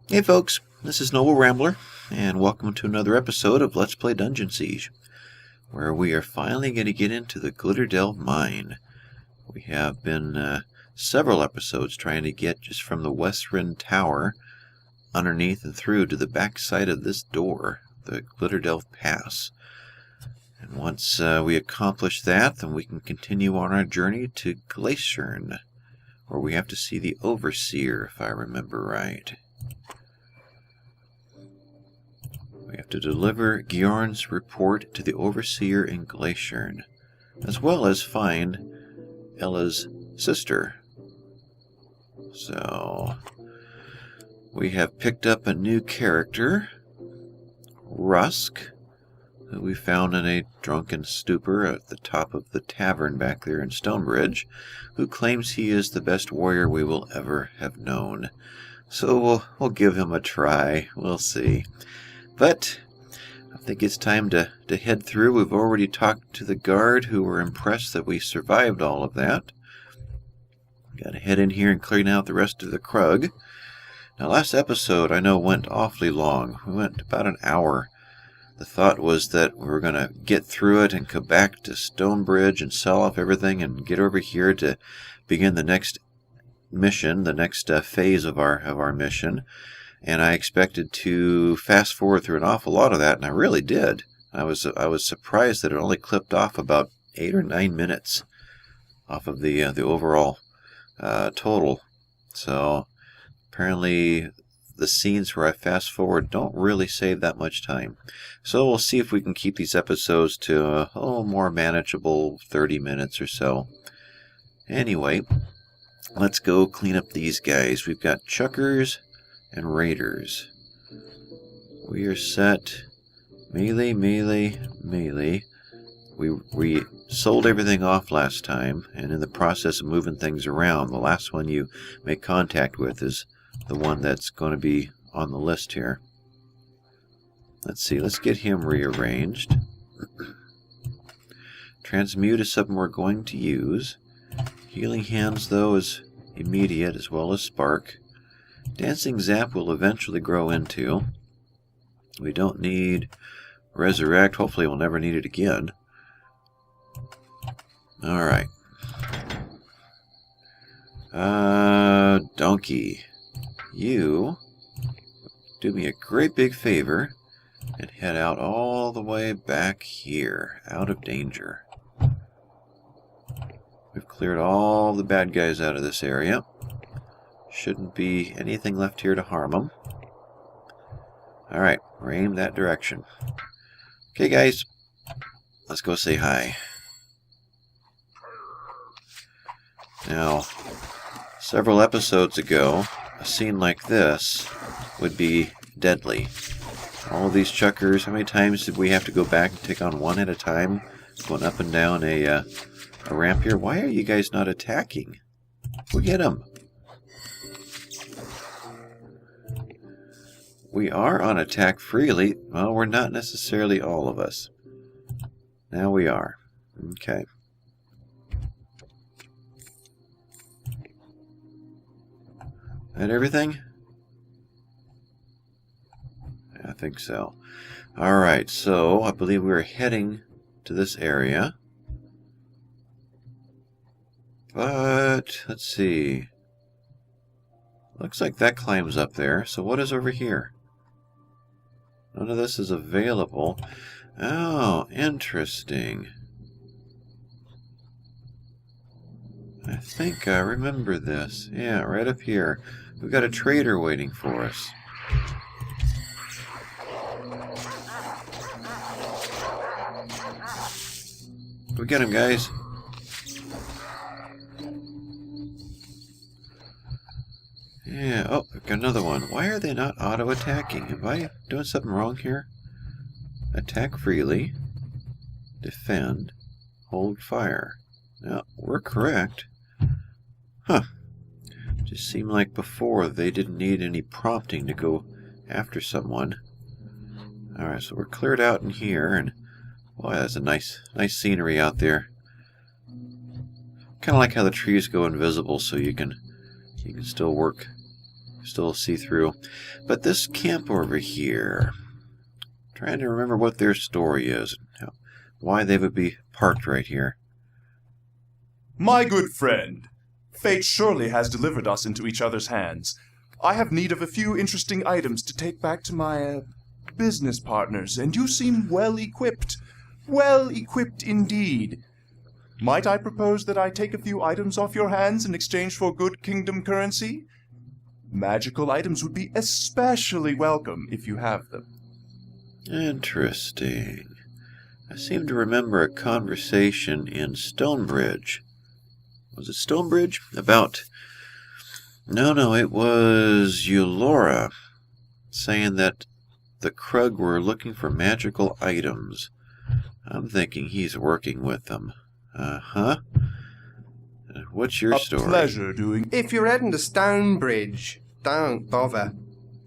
Hey folks, this is Noble Rambler, and welcome to another episode of Let's Play Dungeon Siege, where we are finally going to get into the Glitterdelve Mine. We have been several episodes trying to get just from the Western Tower underneath and through to the back side of this door, the Glitterdelve Pass. And once we accomplish that, then we can continue on our journey to Glaciern, where we have to see the Overseer, if I remember right. We have to deliver Gjorn's report to the Overseer in Glaciern, as well as find Ella's sister. So, we have picked up a new character, Rusk, who we found in a drunken stupor at the top of the tavern back there in Stonebridge, who claims he is the best warrior we will ever have known. So we'll give him a try. We'll see. But I think it's time to head through. We've already talked to the guard, who were impressed that we survived all of that. Got to head in here and clean out the rest of the Krug. Now, last episode I know went awfully long. We went about an hour. The thought was that we were going to get through it and come back to Stonebridge and sell off everything and get over here to begin the next mission, the next phase of our mission. And I expected to fast forward through an awful lot of that, and I really did. I was surprised that it only clipped off about 8 or 9 minutes off of the overall total. So apparently the scenes where I fast forward don't really save that much time. So we'll see if we can keep these episodes to a more manageable 30 minutes or so. Anyway, let's go clean up these guys. We've got Chuckers and Raiders. We are set melee, melee, melee. We sold everything off last time, and in the process of moving things around, the last one you make contact with is the one that's going to be on the list here. Let's see, let's get him rearranged. Transmute is something we're going to use. Healing Hands, though, is immediate, as well as Spark. Dancing Zap will eventually grow into. We don't need Resurrect. Hopefully we'll never need it again. Alright. Donkey. You do me a great big favor and head out all the way back here, out of danger. We've cleared all the bad guys out of this area. Shouldn't be anything left here to harm them. Alright, we're aimed that direction. Okay, guys, let's go say hi. Now, several episodes ago, a scene like this would be deadly. All of these Chuckers, how many times did we have to go back and take on one at a time, going up and down a ramp here? Why are you guys not attacking? We'll get them. We are on attack freely. Well, we're not necessarily all of us. Now we are. Okay. That everything? I think so. Alright, so I believe we're heading to this area. But, let's see. Looks like that climbs up there. So what is over here? None of this is available. Oh, interesting. I think I remember this. Yeah, right up here. We've got a trader waiting for us. We get him, guys. Yeah, oh, we've got another one. Why are they not auto-attacking? Am I doing something wrong here? Attack freely. Defend. Hold fire. Now, we're correct. Huh. Just seemed like before they didn't need any prompting to go after someone. Alright, so we're cleared out in here, and boy, that's a nice scenery out there. Kind of like how the trees go invisible, so you can still work Still see-through. But this camp over here, trying to remember what their story is. Why they would be parked right here. My good friend, fate surely has delivered us into each other's hands. I have need of a few interesting items to take back to my business partners, and you seem well equipped. Well equipped indeed. Might I propose that I take a few items off your hands in exchange for good kingdom currency? Magical items would be especially welcome if you have them. Interesting. I seem to remember a conversation in Stonebridge. Was it Stonebridge? About... No, it was Eulora saying that the Krug were looking for magical items. I'm thinking he's working with them. Uh-huh. What's your story? A pleasure doing... If you're heading to Stonebridge, don't bother.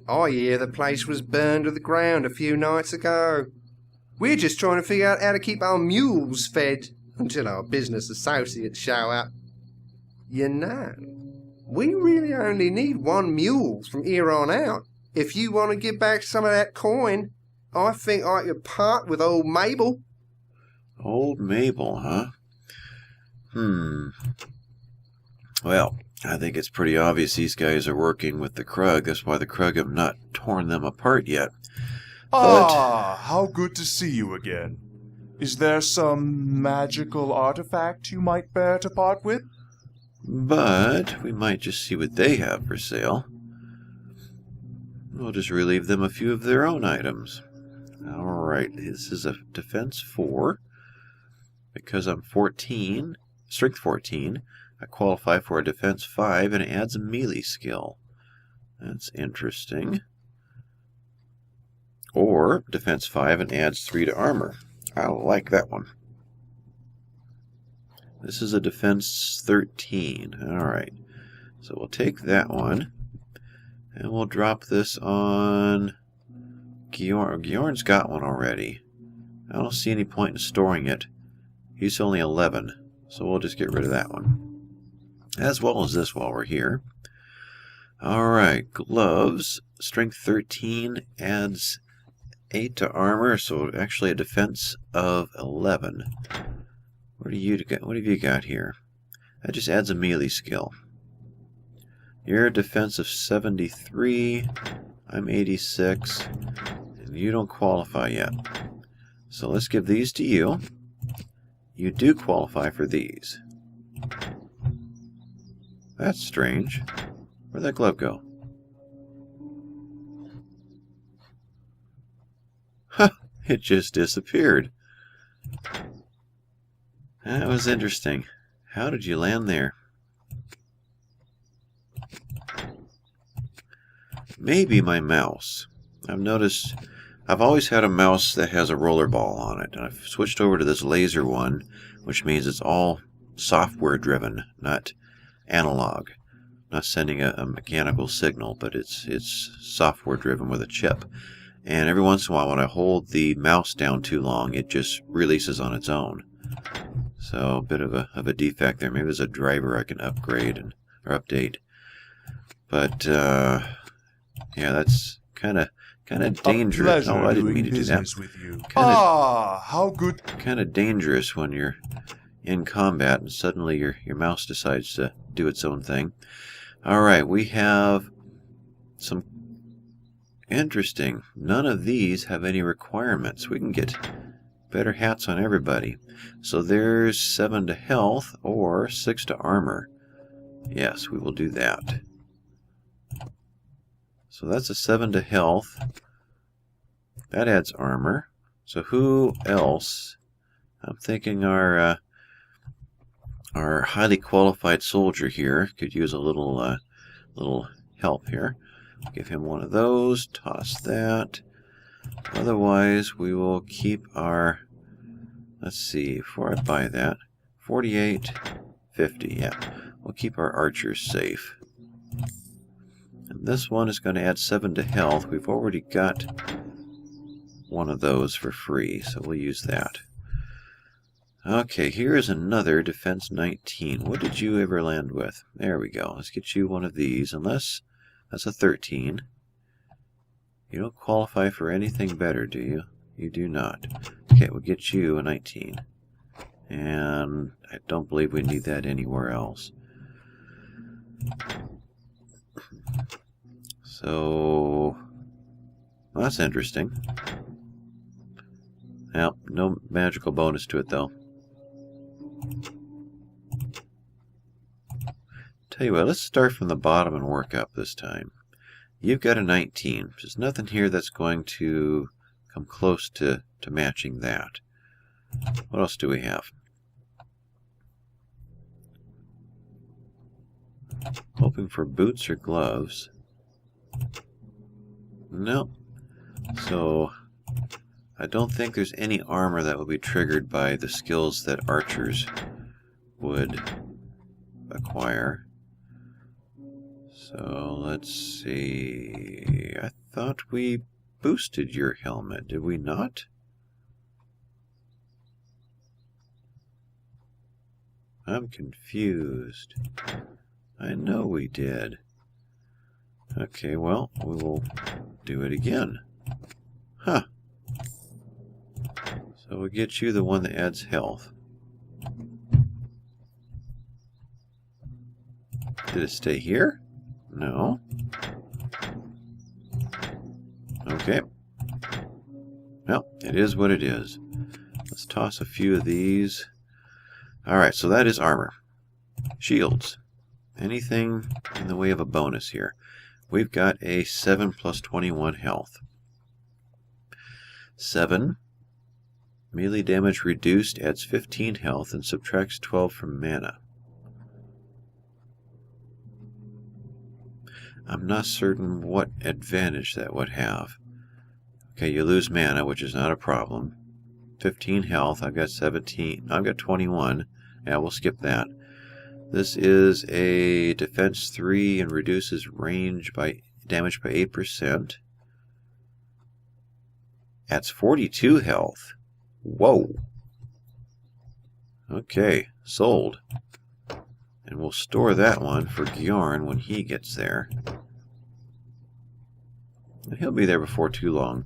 I hear the place was burned to the ground a few nights ago. We're just trying to figure out how to keep our mules fed until our business associates show up. You know, we really only need one mule from here on out. If you want to give back some of that coin, I think I could part with old Mabel. Old Mabel, huh? Well, I think it's pretty obvious these guys are working with the Krug. That's why the Krug have not torn them apart yet. How good to see you again. Is there some magical artifact you might bear to part with? But we might just see what they have for sale. We'll just relieve them a few of their own items. Alright, this is a defense 4. Because I'm 14, strength 14, I qualify for a defense 5 and it adds a melee skill. That's interesting. Or defense 5 and adds 3 to armor. I like that one. This is a defense 13. Alright. So we'll take that one. And we'll drop this on Georn. Georn's got one already. I don't see any point in storing it. He's only 11. So we'll just get rid of that one. As well as this while we're here. Alright. Gloves. Strength 13 adds 8 to armor, so actually a defense of 11. What have you got here? That just adds a melee skill. You're a defense of 73. I'm 86. And you don't qualify yet. So let's give these to you. You do qualify for these. That's strange. Where'd that glove go? Huh, it just disappeared. That was interesting. How did you land there? Maybe my mouse. I've noticed I've always had a mouse that has a roller ball on it, and I've switched over to this laser one, which means it's all software driven, not analog. Not sending a mechanical signal, but it's software driven with a chip. And every once in a while when I hold the mouse down too long, it just releases on its own. So a bit of a defect there. Maybe there's a driver I can upgrade or update. But yeah, that's kind of dangerous. Oh, I didn't mean to do that. How good. Kind of dangerous when you're in combat and suddenly your mouse decides to do its own thing. All right, we have some interesting. None of these have any requirements. We can get better hats on everybody. So there's 7 to health or 6 to armor. Yes, we will do that. So that's a 7 to health. That adds armor. So who else? I'm thinking our highly qualified soldier here could use a little help here. Give him one of those. Toss that. Otherwise, we will keep our. Let's see. Before I buy that, 48, 50. Yeah, we'll keep our archers safe. And this one is going to add 7 to health. We've already got one of those for free, so we'll use that. Okay, here is another defense 19. What did you ever land with? There we go. Let's get you one of these. Unless That's a 13. You don't qualify for anything better, do you? You do not. Okay, we'll get you a 19. And I don't believe we need that anywhere else. So, well, that's interesting. Well, no magical bonus to it, though. Tell you what, let's start from the bottom and work up this time. You've got a 19. There's nothing here that's going to come close to matching that. What else do we have? Hoping for boots or gloves. No. So, I don't think there's any armor that will be triggered by the skills that archers would acquire. So, let's see. I thought we boosted your helmet, did we not? I'm confused. I know we did. Okay, well, we will do it again. Huh. So we'll get you the one that adds health. Did it stay here? No. Okay. Well, it is what it is. Let's toss a few of these. Alright, so that is armor. Shields. Anything in the way of a bonus here. We've got a 7 plus 21 health. 7. Melee damage reduced adds 15 health and subtracts 12 from mana. I'm not certain what advantage that would have. Okay, you lose mana, which is not a problem. 15 health, I've got 17. I've got 21. Yeah, we'll skip that. This is a defense 3 and reduces range by damage by 8%. That's 42 health. Whoa. Okay, sold. And we'll store that one for Bjorn when he gets there. And he'll be there before too long.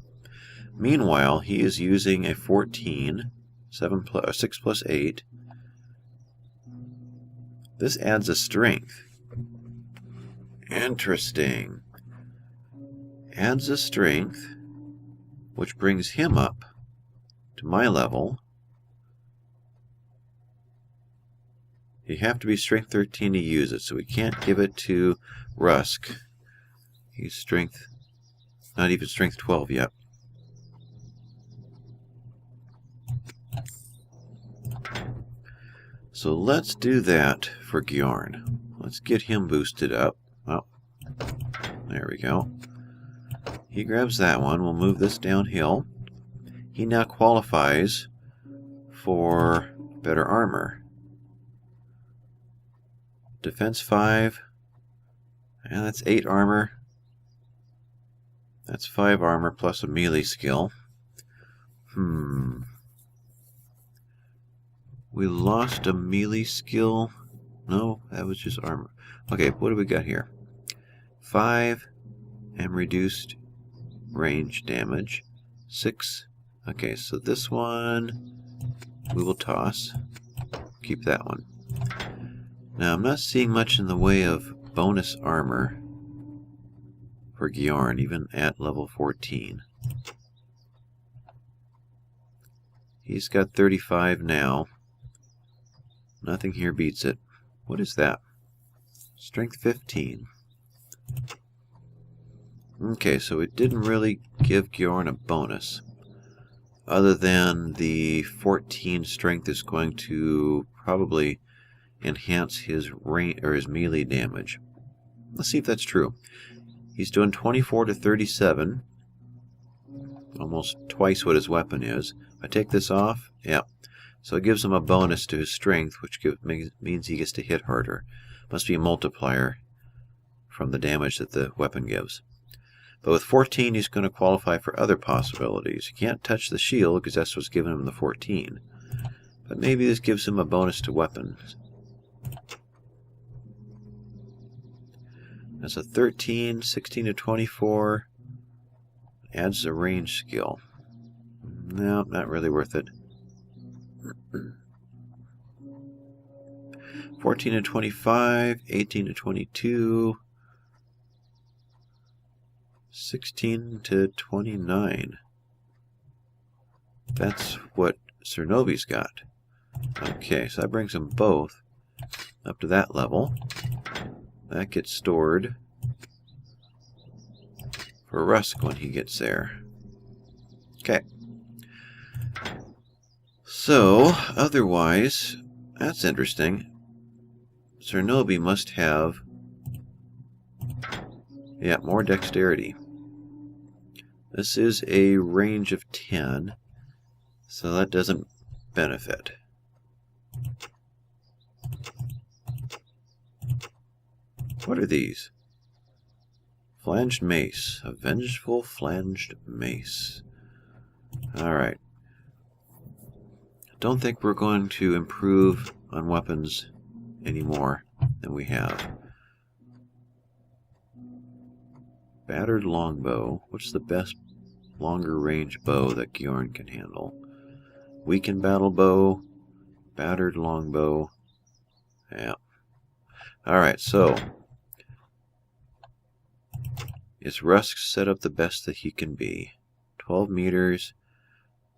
Meanwhile, he is using a 14, 6 plus 8. This adds a strength. Interesting. Adds a strength, which brings him up to my level. You have to be strength 13 to use it, so we can't give it to Rusk. He's strength, not even strength 12 yet. So let's do that for Bjorn. Let's get him boosted up. Oh, there we go. He grabs that one. We'll move this downhill. He now qualifies for better armor. Defense 5. And that's 8 armor. That's 5 armor plus a melee skill. We lost a melee skill. No, that was just armor. Okay, what do we got here? 5 and reduced range damage. 6. Okay, so this one we will toss. Keep that one. Now, I'm not seeing much in the way of bonus armor for Bjorn, even at level 14. He's got 35 now. Nothing here beats it. What is that? Strength 15. Okay, so it didn't really give Bjorn a bonus. Other than the 14 strength is going to probably enhance his range or his melee damage. Let's see if that's true. He's doing 24 to 37. Almost twice what his weapon is. If I take this off, yeah. So it gives him a bonus to his strength, which means he gets to hit harder. Must be a multiplier from the damage that the weapon gives. But with 14, he's going to qualify for other possibilities. He can't touch the shield because that's what's giving him the 14. But maybe this gives him a bonus to weapons. That's a 13, 16 to 24. Adds a range skill. No, not really worth it. 14 to 25, 18 to 22, 16 to 29. That's what Sir Noby's got. Okay, so that brings them both up to that level. That gets stored for Rusk when he gets there. Okay. So, otherwise, that's interesting. Sir Noby must have, yeah, more dexterity. This is a range of 10, so that doesn't benefit. What are these? Flanged mace. A vengeful flanged mace. Alright. Don't think we're going to improve on weapons any more than we have. Battered longbow. What's the best longer range bow that Bjorn can handle? Weakened battle bow. Battered longbow. Yeah. Alright, so is Rusk set up the best that he can be? 12 meters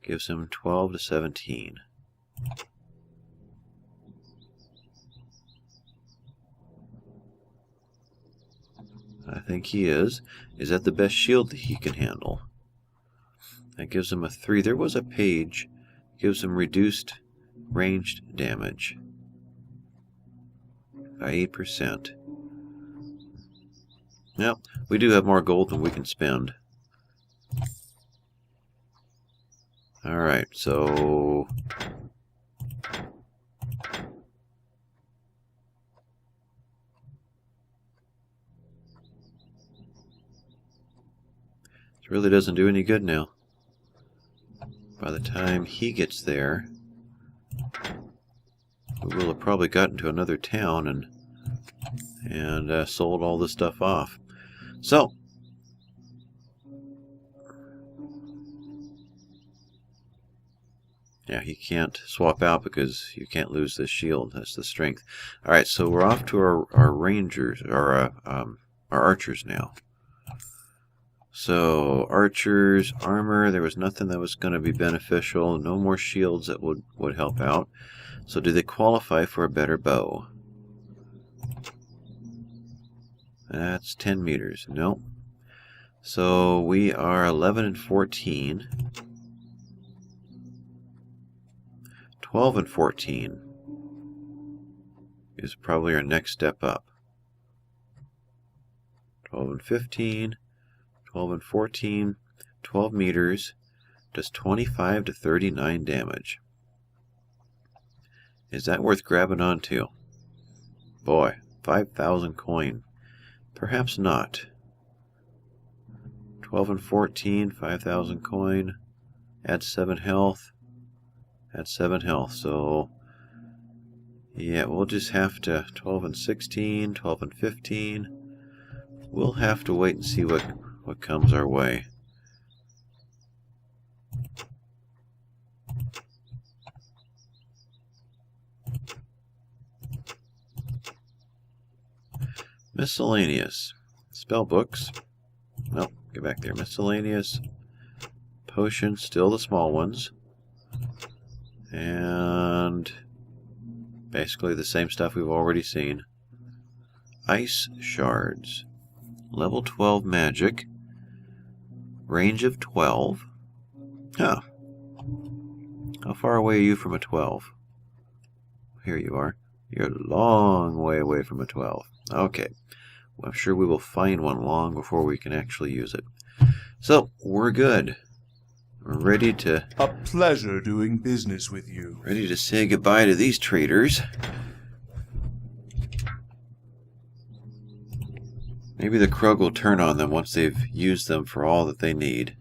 gives him 12 to 17. I think he is. Is that the best shield that he can handle? That gives him a 3. There was a page. Gives him reduced ranged damage by 8%. Well, we do have more gold than we can spend. Alright, so it really doesn't do any good now. By the time he gets there, we will have probably gotten to another town and sold all this stuff off. So, yeah, he can't swap out because you can't lose this shield. That's the strength. Alright, so we're off to our rangers, our archers now. So, archers, armor, there was nothing that was going to be beneficial. No more shields that would help out. So, do they qualify for a better bow? That's 10 meters. No. So, we are 11 and 14. 12 and 14 is probably our next step up. 12 and 15. 12 and 14, 12 meters, does 25 to 39 damage. Is that worth grabbing onto? Boy, 5,000 coin. Perhaps not. 12 and 14, 5,000 coin, add 7 health, add 7 health, so yeah, we'll just have to 12 and 16, 12 and 15. We'll have to wait and see what comes our way. Miscellaneous. Spell books. Nope, get back there. Miscellaneous. Potions, still the small ones. And basically the same stuff we've already seen. Ice shards. Level 12 magic. Range of 12. Huh. How far away are you from a 12? Here you are. You're a long way away from a 12. Okay. Well, I'm sure we will find one long before we can actually use it. So, we're good. We're ready to... A pleasure doing business with you. Ready to say goodbye to these traders. Maybe the Krug will turn on them once they've used them for all that they need.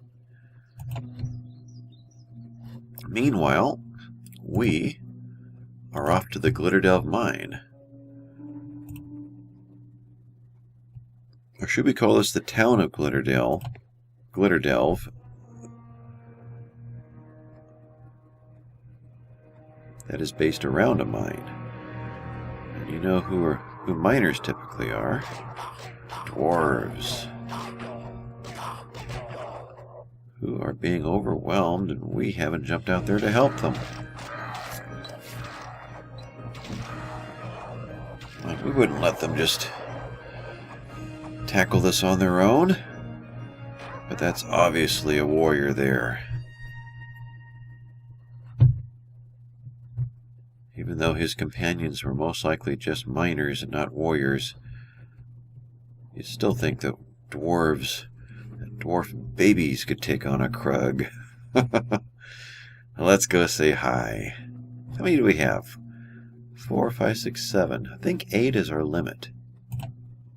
Meanwhile, we are off to the Glitterdelve mine. Or should we call this the town of Glitterdelve? That is based around a mine. And you know who miners typically are? Dwarves. Who are being overwhelmed, and we haven't jumped out there to help them. Like, we wouldn't let them just tackle this on their own. But that's obviously a warrior there. Even though his companions were most likely just miners and not warriors, you'd still think that dwarf babies could take on a Krug. Let's go say hi. How many do we have? 4, 5, 6, 7. I think 8 is our limit.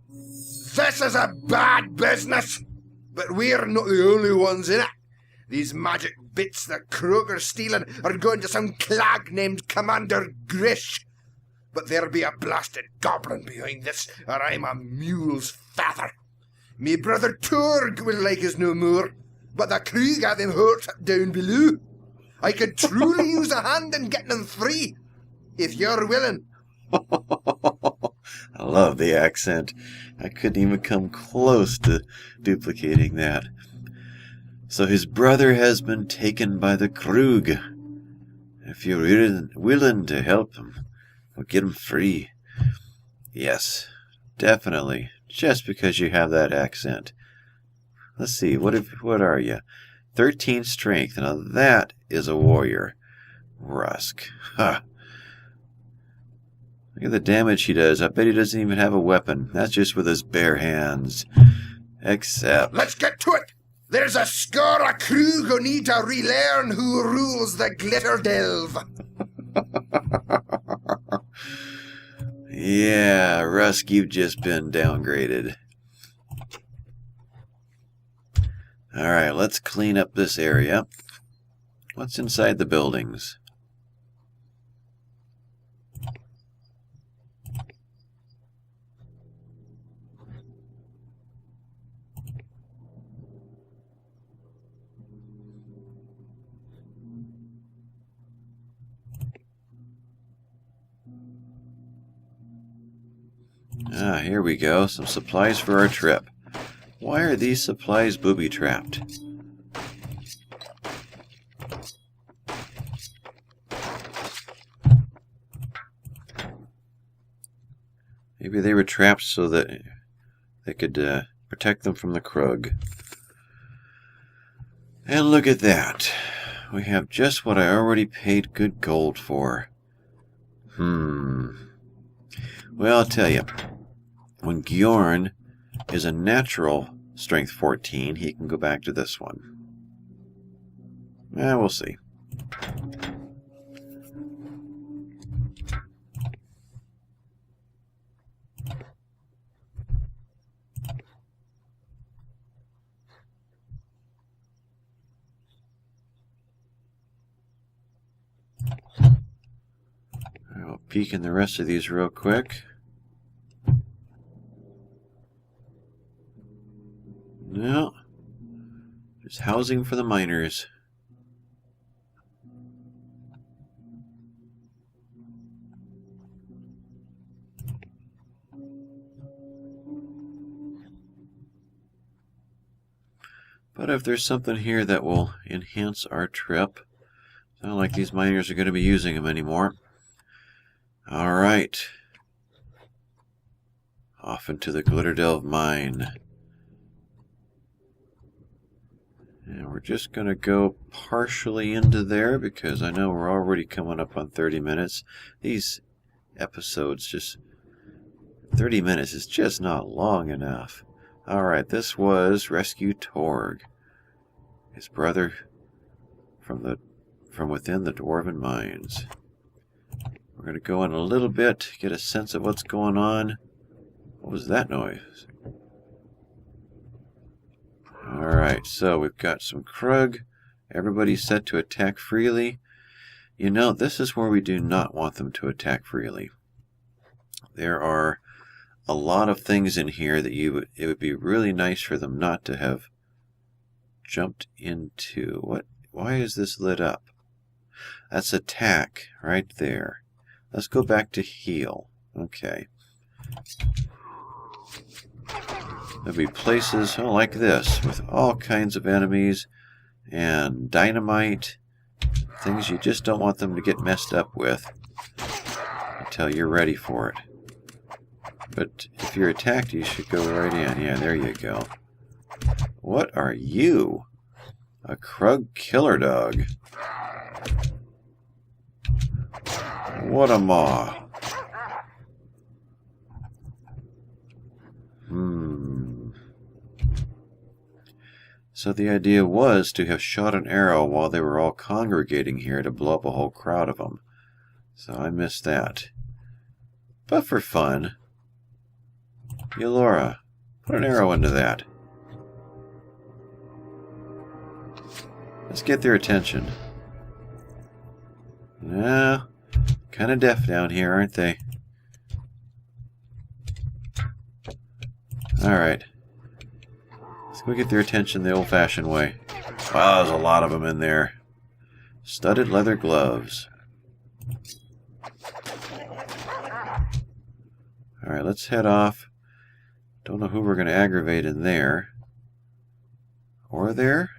This is a bad business, but we're not the only ones in it. These magic bits the Krug are stealing are going to some clag named Commander Grish. But there be a blasted goblin behind this, or I'm a mule's father. Me brother Torg will like us no more, but the Krug have him hurt down below. I could truly use a hand in getting him free, if you're willing. I love the accent. I couldn't even come close to duplicating that. So his brother has been taken by the Krug. If you're willing to help him, we'll get him free. Yes, definitely. Just because you have that accent. Let's see, what are you? 13 strength. Now that is a warrior. Rusk. Ha! Look at the damage he does. I bet he doesn't even have a weapon. That's just with his bare hands. Except... Let's get to it! There's a score of Krug who need to relearn who rules the Glitterdelve. Yeah, Rusk, you've just been downgraded. Alright, let's clean up this area. What's inside the buildings? Ah, here we go. Some supplies for our trip. Why are these supplies booby-trapped? Maybe they were trapped so that they could protect them from the Krug. And look at that. We have just what I already paid good gold for. Well, I'll tell you. When Gjorn is a natural strength 14, he can go back to this one. We'll see. I'll peek in the rest of these real quick. No, just housing for the miners. But if there's something here that will enhance our trip, it's not like these miners are going to be using them anymore. Alright. Off into the Glitterdelve mine. And we're just going to go partially into there because I know we're already coming up on 30 minutes. These episodes just... 30 minutes is just not long enough. Alright, this was Rescue Torg. His brother from within the Dwarven mines. We're going to go in a little bit, get a sense of what's going on. What was that noise? Alright, so we've got some Krug. Everybody's set to attack freely. You know, this is where we do not want them to attack freely. There are a lot of things in here that it would be really nice for them not to have jumped into. What? Why is this lit up? That's attack right there. Let's go back to heal. Okay. There'll be places like this with all kinds of enemies and dynamite, things you just don't want them to get messed up with until you're ready for it. But if you're attacked, you should go right in. Yeah, there you go. What are you? A Krug killer dog. What a maw. So the idea was to have shot an arrow while they were all congregating here to blow up a whole crowd of them. So I missed that. But for fun, Eulora, put an arrow into that. Let's get their attention. No, kind of deaf down here, aren't they? Alright. Let's go get their attention the old-fashioned way. Wow, there's a lot of them in there. Studded leather gloves. Alright, let's head off. Don't know who we're going to aggravate in there. Or there.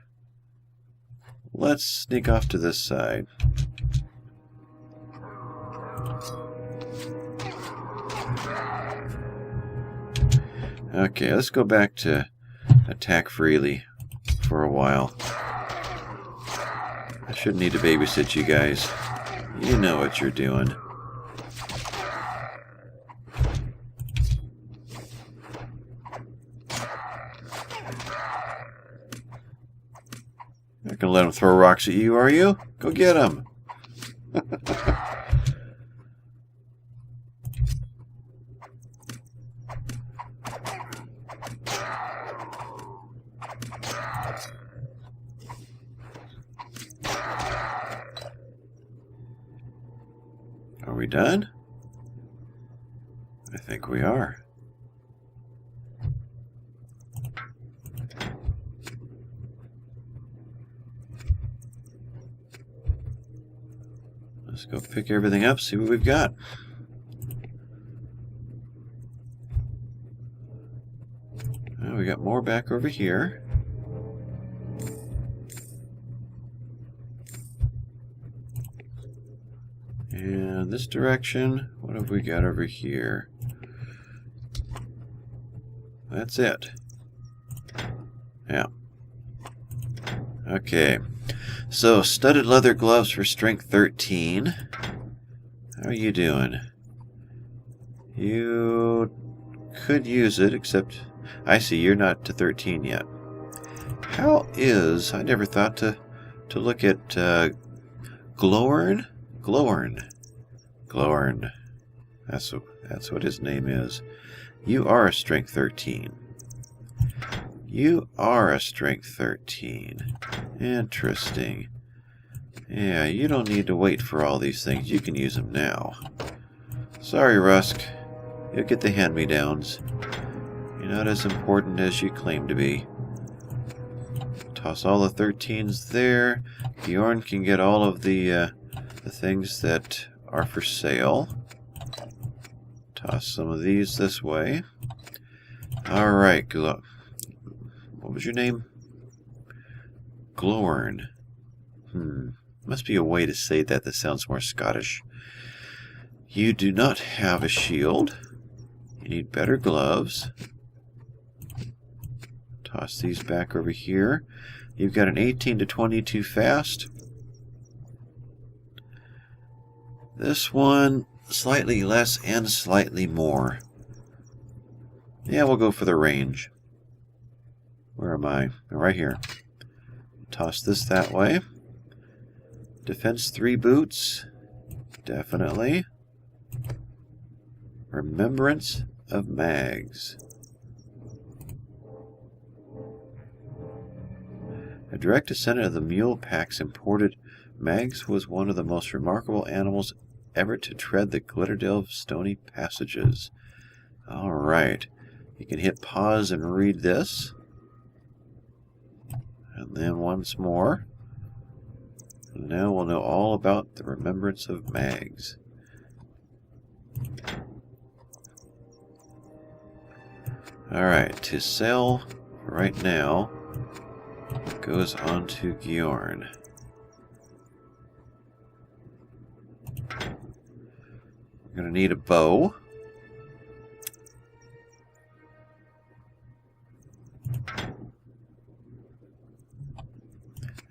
Let's sneak off to this side. Okay, let's go back to attack freely for a while. I shouldn't need to babysit you guys. You know what you're doing. Not gonna let them throw rocks at you, are you? Go get them. Are we done? I think we are. Let's go pick everything up, see what we've got. Oh, we got more back over here. And this direction, what have we got over here? That's it. Yeah. Okay. So, studded leather gloves for strength 13. How are you doing? You could use it, except I see you're not to 13 yet. How is, I never thought to look at Glowern? Glowern. That's what his name is. You are a strength 13. You are a strength 13. Interesting. Yeah, you don't need to wait for all these things. You can use them now. Sorry, Rusk. You'll get the hand-me-downs. You're not as important as you claim to be. Toss all the 13s there. Bjorn can get all of the things that are for sale. Toss some of these this way. Alright, what was your name? Glowern. Must be a way to say that sounds more Scottish. You do not have a shield. You need better gloves. Toss these back over here. You've got an 18 to 22 fast. This one, slightly less and slightly more. Yeah, we'll go for the range. Where am I? Right here. Toss this that way. Defense 3 boots. Definitely. Remembrance of Mags. A direct descendant of the mule packs imported, Mags was one of the most remarkable animals ever to tread the Glitterdale stony passages. Alright. You can hit pause and read this. And then once more. And now we'll know all about the remembrance of Mags. Alright, to sell right now goes on to Gyorn. We're going to need a bow.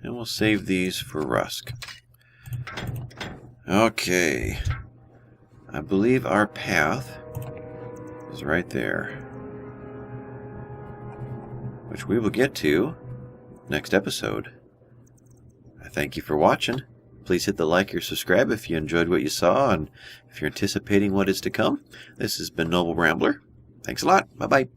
And we'll save these for Rusk. Okay. I believe our path is right there, which we will get to next episode. I thank you for watching. Please hit the like or subscribe if you enjoyed what you saw and if you're anticipating what is to come. This has been Noble Rambler. Thanks a lot. Bye-bye.